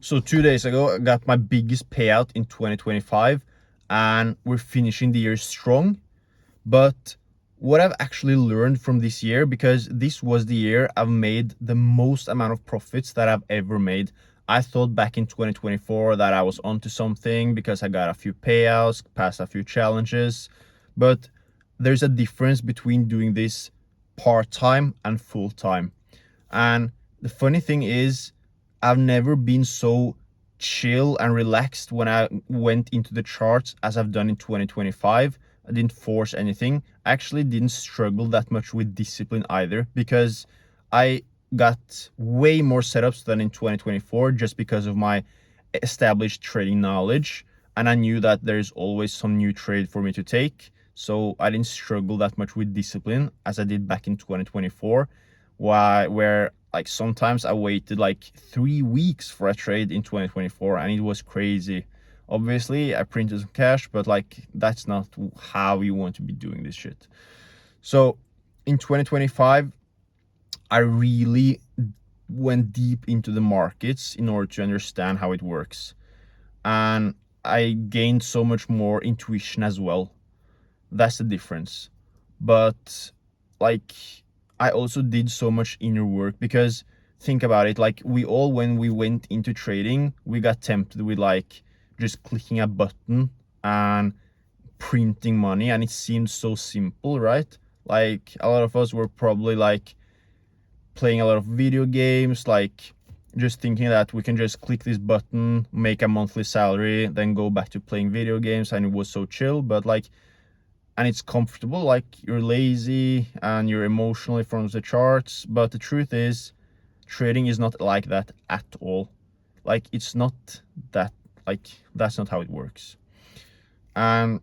So 2 days ago, I got my biggest payout in 2025, and we're finishing the year strong. But what I've actually learned from this year, because this was the year I've made the most amount of profits that I've ever made. I thought back in 2024 that I was onto something because I got a few payouts, passed a few challenges. But there's a difference between doing this part-time and full-time. And the funny thing is, I've never been so chill and relaxed when I went into the charts as I've done in 2025. I didn't force anything. I actually didn't struggle that much with discipline either, because I got way more setups than in 2024 just because of my established trading knowledge. And I knew that there's always some new trade for me to take. So I didn't struggle that much with discipline as I did back in 2024, where like sometimes I waited like 3 weeks for a trade in 2024, and it was crazy. Obviously, I printed some cash, but like that's not how you want to be doing this shit. So in 2025, I really went deep into the markets in order to understand how it works. And I gained so much more intuition as well. That's the difference. But like, I also did so much inner work, because think about it, like we all, when we went into trading, we got tempted with like just clicking a button and printing money, and it seemed so simple, right? Like a lot of us were probably like playing a lot of video games, like just thinking that we can just click this button, make a monthly salary, then go back to playing video games, and it was so chill. But like, and it's comfortable, like you're lazy and you're emotionally from the charts. But the truth is, trading is not like that at all. Like it's not that, like that's not how it works. And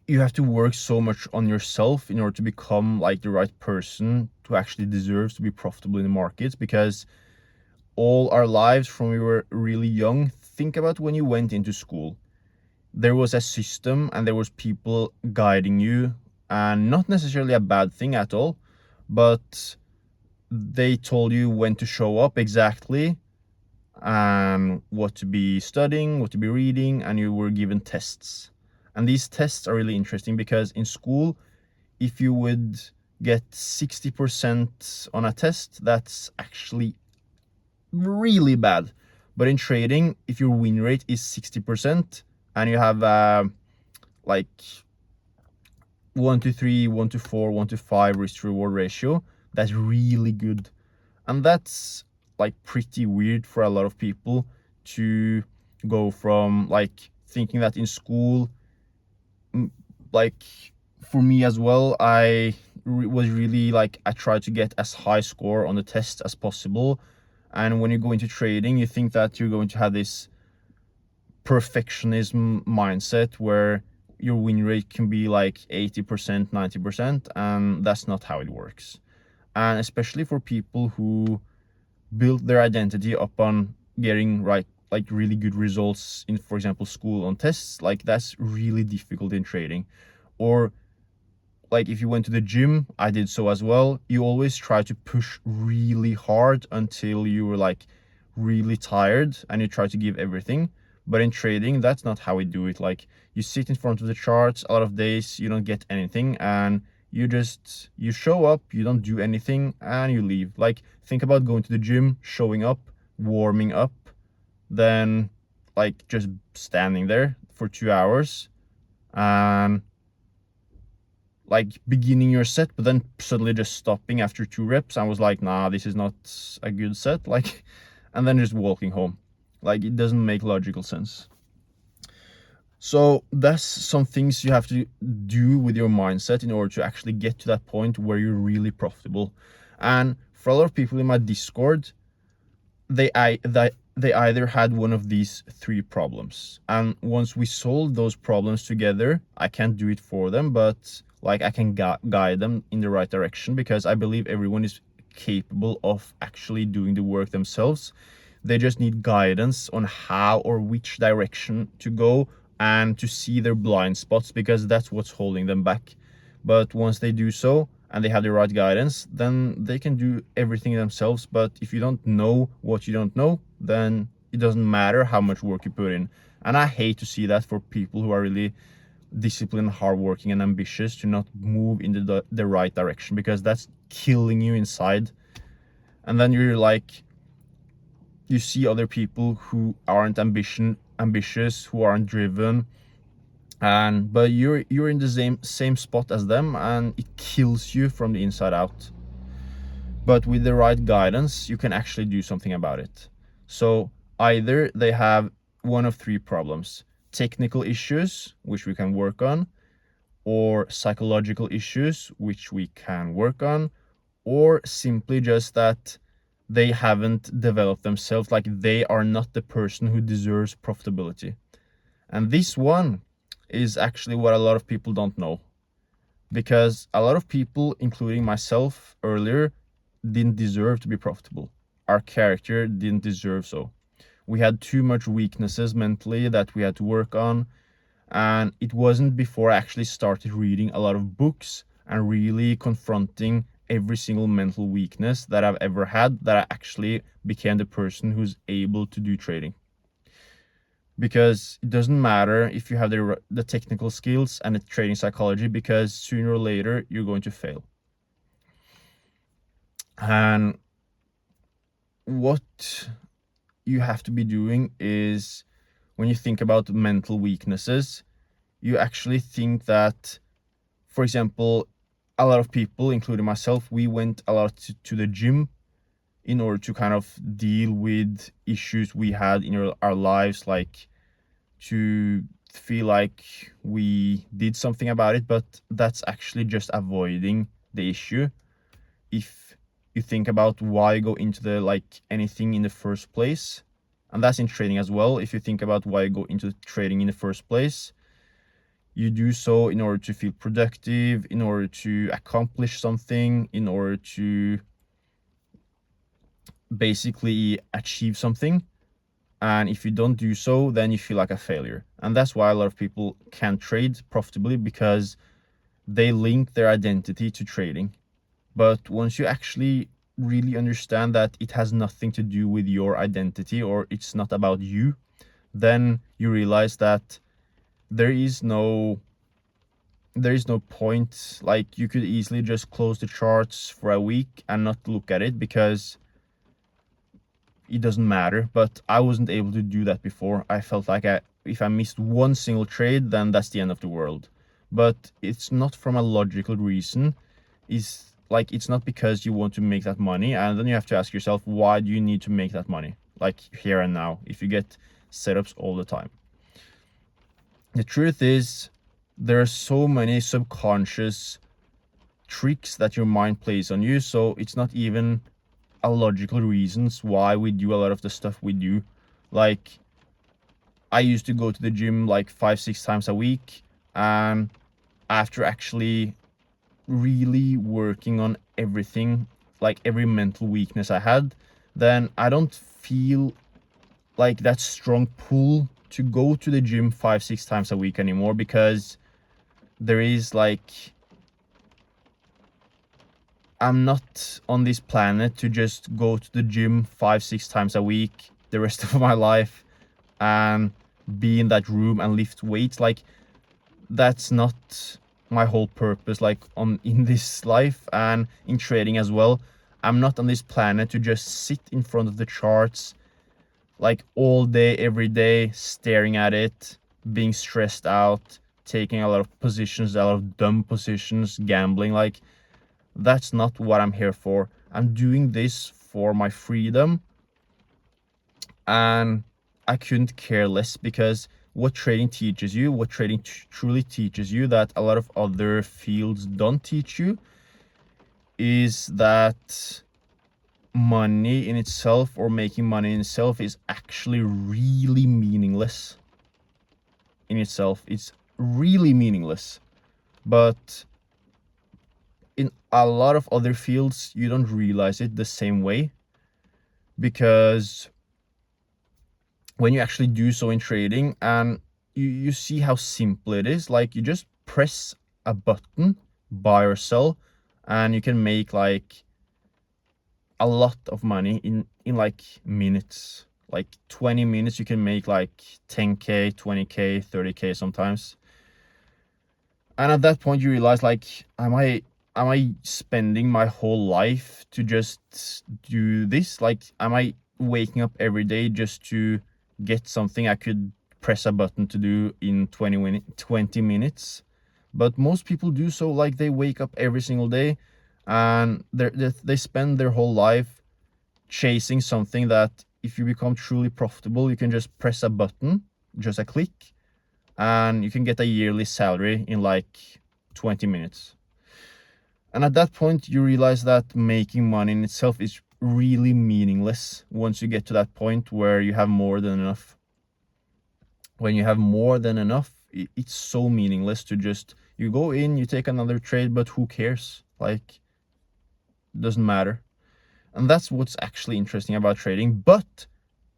you have to work so much on yourself in order to become like the right person to actually deserve to be profitable in the markets. Because all our lives from we were really young, think about when you went into school, there was a system and there was people guiding you, and not necessarily a bad thing at all, but they told you when to show up exactly, and what to be studying, what to be reading, and you were given tests. And these tests are really interesting, because in school, if you would get 60% on a test, that's actually really bad. But in trading, if your win rate is 60% and you have like 1 to 3, 1 to 4, 1 to 5 risk to reward ratio, that's really good. And that's like pretty weird for a lot of people to go from like thinking that in school, like for me as well, I was really like, I tried to get as high score on the test as possible. And when you go into trading, you think that you're going to have this perfectionism mindset where your win rate can be like 80%, 90%, and that's not how it works. And especially for people who build their identity upon getting right, like really good results in, for example, school on tests, like that's really difficult in trading. Or like if you went to the gym, I did so as well, you always try to push really hard until you were like really tired and you try to give everything. But in trading, that's not how we do it. Like you sit in front of the charts, a lot of days you don't get anything, and you show up, you don't do anything, and you leave. Like think about going to the gym, showing up, warming up, then like just standing there for 2 hours and like beginning your set, but then suddenly just stopping after 2 reps. I was like, nah, this is not a good set. Like, and then just walking home. Like it doesn't make logical sense. So that's some things you have to do with your mindset in order to actually get to that point where you're really profitable. And for a lot of people in my Discord, they either had one of these three problems, and once we solve those problems together, I can't do it for them, but like I can guide them in the right direction, because I believe everyone is capable of actually doing the work themselves. They just need guidance on how or which direction to go, and to see their blind spots, because that's what's holding them back. But once they do so and they have the right guidance, then they can do everything themselves. But if you don't know what you don't know, then it doesn't matter how much work you put in. And I hate to see that for people who are really disciplined, hardworking, and ambitious, to not move in the right direction, because that's killing you inside. And then you're like, you see other people who aren't ambitious, who aren't driven, and but you're in the same spot as them, and it kills you from the inside out. But with the right guidance, you can actually do something about it. So either they have one of three problems: technical issues, which we can work on, or psychological issues, which we can work on, or simply just that they haven't developed themselves, like they are not the person who deserves profitability. And this one is actually what a lot of people don't know, because a lot of people, including myself earlier, didn't deserve to be profitable. Our character didn't deserve so. We had too much weaknesses mentally that we had to work on. And it wasn't before I actually started reading a lot of books and really confronting every single mental weakness that I've ever had that I actually became the person who's able to do trading. Because it doesn't matter if you have the technical skills and the trading psychology, because sooner or later you're going to fail. And what you have to be doing is, when you think about mental weaknesses, you actually think that, for example, a lot of people, including myself, we went a lot to the gym in order to kind of deal with issues we had in our lives, like to feel like we did something about it. But that's actually just avoiding the issue. If you think about why go into the like anything in the first place, and that's in trading as well. If you think about why go into trading in the first place, you do so in order to feel productive, in order to accomplish something, in order to basically achieve something. And if you don't do so, then you feel like a failure. And that's why a lot of people can't trade profitably, because they link their identity to trading. But once you actually really understand that it has nothing to do with your identity, or it's not about you, then you realize that there is no point. Like, you could easily just close the charts for a week and not look at it, because it doesn't matter. But I wasn't able to do that before. I felt like if I missed one single trade, then that's the end of the world. But it's not from a logical reason. It's not because you want to make that money. And then you have to ask yourself, why do you need to make that money, like here and now, if you get setups all the time? The truth is, there are so many subconscious tricks that your mind plays on you. So it's not even a logical reasons why we do a lot of the stuff we do. Like, I used to go to the gym like 5-6 times a week, and after actually really working on everything, like every mental weakness I had, then I don't feel like that strong pull to go to the gym 5-6 times a week anymore, because there is like, I'm not on this planet to just go to the gym 5-6 times a week the rest of my life and be in that room and lift weights. Like, that's not my whole purpose, like in this life and in trading as well. I'm not on this planet to just sit in front of the charts like all day, every day, staring at it, being stressed out, taking a lot of positions, a lot of dumb positions, gambling. Like, that's not what I'm here for. I'm doing this for my freedom, and I couldn't care less, because what trading teaches you, what trading truly teaches you, that a lot of other fields don't teach you, is that money in itself, or making money in itself, is actually really meaningless in itself. It's really meaningless. But in a lot of other fields, you don't realize it the same way, because when you actually do so in trading, and you see how simple it is, like you just press a button, buy or sell, and you can make like a lot of money in like minutes. Like 20 minutes you can make like 10k, 20k, 30k sometimes. And at that point you realize, like, am I spending my whole life to just do this? Like, am I waking up every day just to get something I could press a button to do in 20 minutes? But most people do so. Like, they wake up every single day and they spend their whole life chasing something that, if you become truly profitable, you can just press a button, just a click, and you can get a yearly salary in like 20 minutes. And at that point, you realize that making money in itself is really meaningless once you get to that point where you have more than enough. When you have more than enough, it's so meaningless to just, you go in, you take another trade, but who cares? Like, it doesn't matter. And that's what's actually interesting about trading. But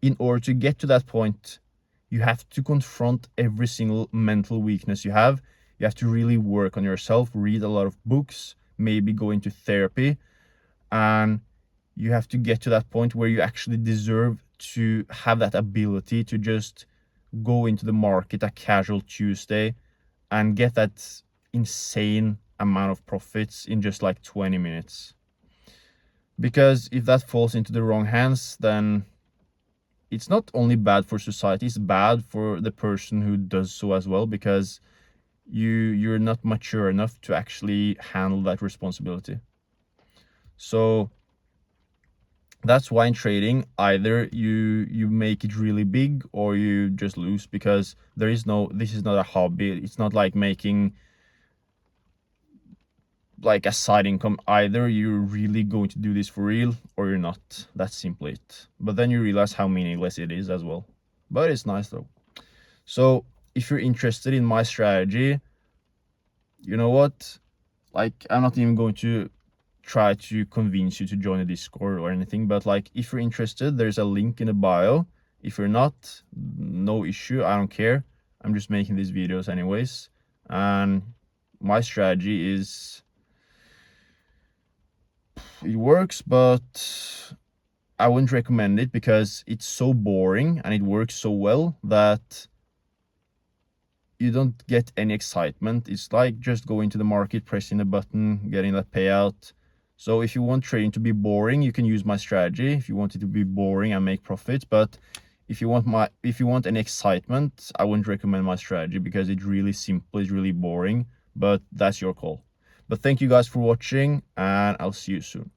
in order to get to that point, you have to confront every single mental weakness you have. You have to really work on yourself, read a lot of books, maybe go into therapy, and you have to get to that point where you actually deserve to have that ability to just go into the market a casual Tuesday and get that insane amount of profits in just like 20 minutes. Because if that falls into the wrong hands, then it's not only bad for society, it's bad for the person who does so as well, because you're not mature enough to actually handle that responsibility. So that's why in trading, either you make it really big or you just lose, because this is not a hobby. It's not like making like a side income. Either you're really going to do this for real or you're not. That's simply it. But then you realize how meaningless it is as well. But it's nice though. So if you're interested in my strategy, you know what? Like, I'm not even going to try to convince you to join a Discord or anything, but like, if you're interested, there's a link in the bio. If you're not, no issue, I don't care. I'm just making these videos anyways. And my strategy is, it works, but I wouldn't recommend it because it's so boring and it works so well that you don't get any excitement. It's like just going to the market, pressing a button, getting that payout. So if you want trading to be boring, you can use my strategy. If you want it to be boring and make profits, but if you want any excitement, I wouldn't recommend my strategy because it's really simple, it's really boring, but that's your call. But thank you guys for watching, and I'll see you soon.